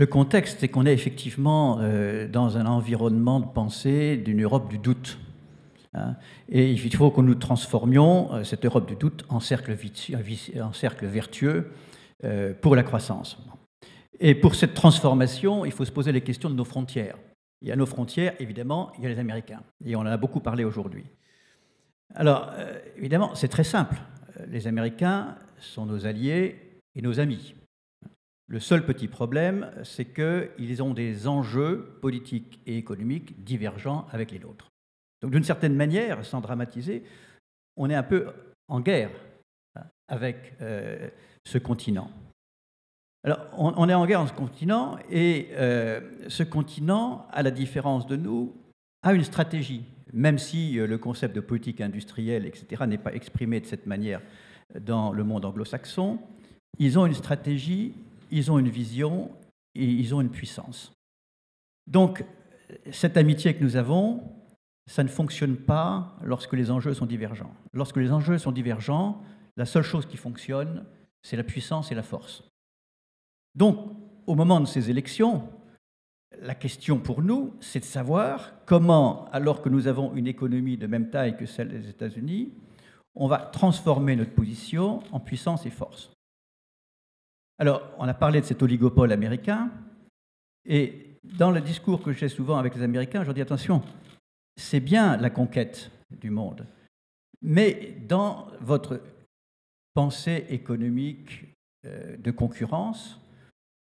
Le contexte, c'est qu'on est effectivement dans un environnement de pensée d'une Europe du doute. Hein, et il faut que nous transformions cette Europe du doute en cercle vertueux pour la croissance. Et pour cette transformation, il faut se poser les questions de nos frontières. Il y a nos frontières, évidemment, il y a les Américains. Et on en a beaucoup parlé aujourd'hui. Alors, évidemment, c'est très simple. Les Américains sont nos alliés et nos amis. Le seul petit problème, c'est qu'ils ont des enjeux politiques et économiques divergents avec les nôtres. Donc, d'une certaine manière, sans dramatiser, on est un peu en guerre avec ce continent. Alors, on est en guerre avec ce continent, et ce continent, à la différence de nous, a une stratégie, même si le concept de politique industrielle, etc., n'est pas exprimé de cette manière dans le monde anglo-saxon. Ils ont une stratégie, ils ont une vision et ils ont une puissance. Donc, cette amitié que nous avons, ça ne fonctionne pas lorsque les enjeux sont divergents. Lorsque les enjeux sont divergents, la seule chose qui fonctionne, c'est la puissance et la force. Donc, au moment de ces élections, la question pour nous, c'est de savoir comment, alors que nous avons une économie de même taille que celle des États-Unis, on va transformer notre position en puissance et force. Alors, on a parlé de cet oligopole américain, et dans le discours que j'ai souvent avec les Américains, je leur dis attention, c'est bien la conquête du monde, mais dans votre pensée économique de concurrence,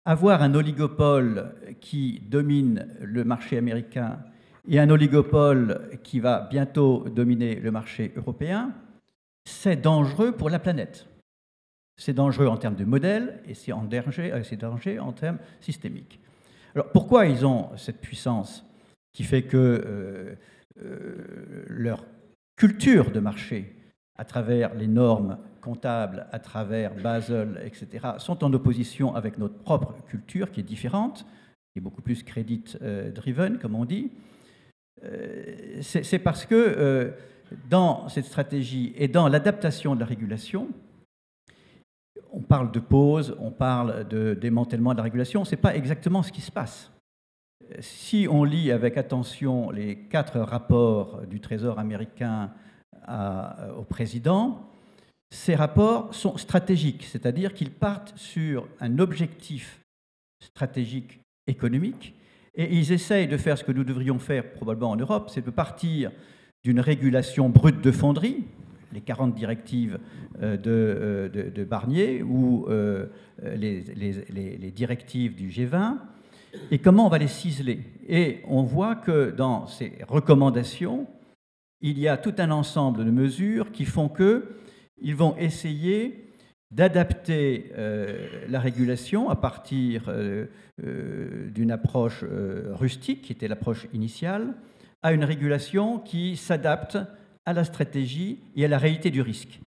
avoir un oligopole qui domine le marché américain et un oligopole qui va bientôt dominer le marché européen, c'est dangereux pour la planète. C'est dangereux en termes de modèle et c'est danger en termes systémiques. Alors pourquoi ils ont cette puissance qui fait que leur culture de marché, à travers les normes comptables, à travers Basel, etc., sont en opposition avec notre propre culture qui est différente, qui est beaucoup plus credit-driven, comme on dit. C'est parce que dans cette stratégie et dans l'adaptation de la régulation, on parle de pause, on parle de démantèlement de la régulation, ce n'est pas exactement ce qui se passe. Si on lit avec attention les 4 rapports du Trésor américain au président, ces rapports sont stratégiques, c'est-à-dire qu'ils partent sur un objectif stratégique économique et ils essayent de faire ce que nous devrions faire probablement en Europe, c'est de partir d'une régulation brute de fonderie, les 40 directives de Barnier ou les directives du G20, et comment on va les ciseler. Et on voit que dans ces recommandations, il y a tout un ensemble de mesures qui font qu'ils vont essayer d'adapter la régulation à partir d'une approche rustique, qui était l'approche initiale, à une régulation qui s'adapte à la stratégie et à la réalité du risque.